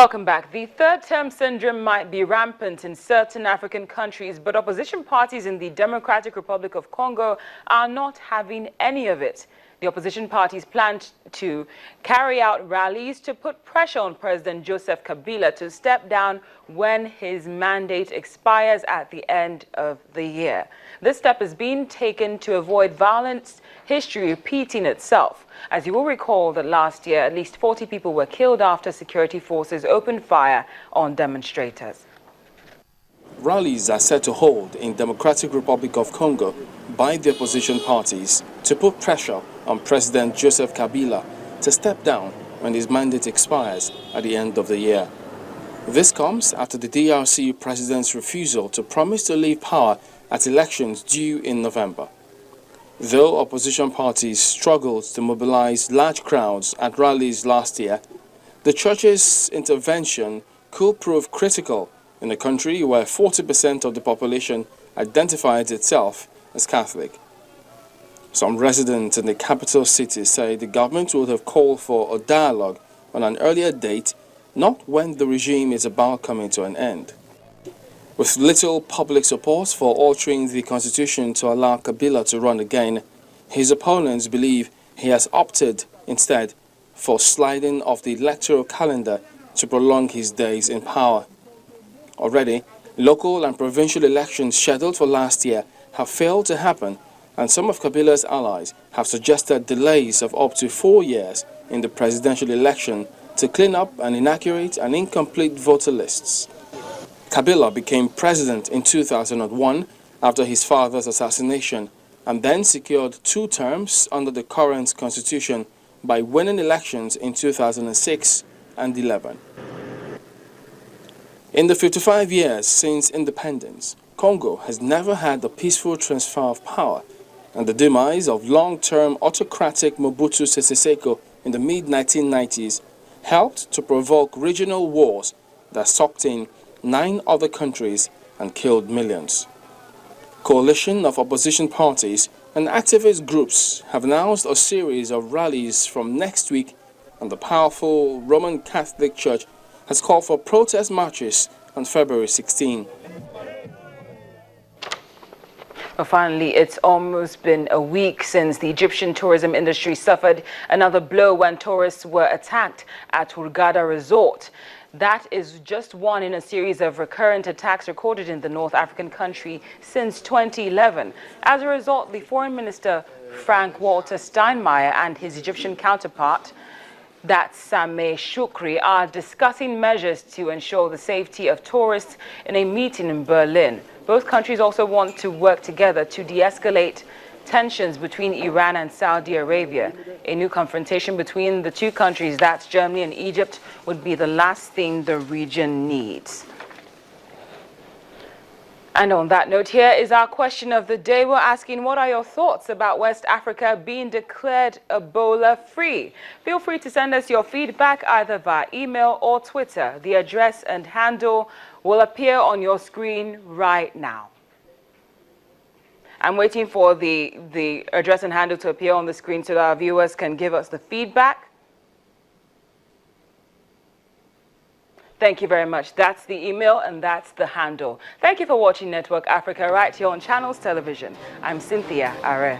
Welcome back. The third-term syndrome might be rampant in certain African countries, but opposition parties in the Democratic Republic of Congo are not having any of it. The opposition parties plan to carry out rallies to put pressure on President Joseph Kabila to step down when his mandate expires at the end of the year. This step is being taken to avoid violent history repeating itself. As you will recall that last year, at least 40 people were killed after security forces opened fire on demonstrators. Rallies are set to hold in Democratic Republic of Congo by the opposition parties to put pressure on President Joseph Kabila to step down when his mandate expires at the end of the year. This comes after the DRC president's refusal to promise to leave power at elections due in November. Though opposition parties struggled to mobilize large crowds at rallies last year, the church's intervention could prove critical in a country where 40% of the population identifies itself as Catholic. Some residents in the capital city say the government would have called for a dialogue on an earlier date, not when the regime is about coming to an end. With little public support for altering the constitution to allow Kabila to run again, his opponents believe he has opted instead for sliding off the electoral calendar to prolong his days in power. Already, local and provincial elections scheduled for last year have failed to happen, and some of Kabila's allies have suggested delays of up to 4 years in the presidential election to clean up an inaccurate and incomplete voter lists. Kabila became president in 2001 after his father's assassination and then secured 2 terms under the current constitution by winning elections in 2006 and 2011. In the 55 years since independence, Congo has never had a peaceful transfer of power, and the demise of long-term autocratic Mobutu Sese Seko in the mid-1990s helped to provoke regional wars that sucked in 9 other countries and killed millions. Coalition of opposition parties and activist groups have announced a series of rallies from next week, and the powerful Roman Catholic Church has called for protest marches on February 16. Well, finally, it's almost been a week since the Egyptian tourism industry suffered another blow when tourists were attacked at Hurghada Resort. That is just one in a series of recurrent attacks recorded in the North African country since 2011. As a result, the Foreign Minister Frank-Walter Steinmeier and his Egyptian counterpart, that's Sameh Shoukry, are discussing measures to ensure the safety of tourists in a meeting in Berlin. Both countries also want to work together to de-escalate tensions between Iran and Saudi Arabia. A new confrontation between the two countries, that's Germany and Egypt, would be the last thing the region needs. And on that note, here is our question of the day. We're asking, what are your thoughts about West Africa being declared Ebola-free? Feel free to send us your feedback either via email or Twitter. The address and handle will appear on your screen right now. I'm waiting for the address and handle to appear on the screen so that our viewers can give us the feedback. Thank you very much. That's the email and that's the handle. Thank you for watching Network Africa right here on Channels Television. I'm Cynthia Are.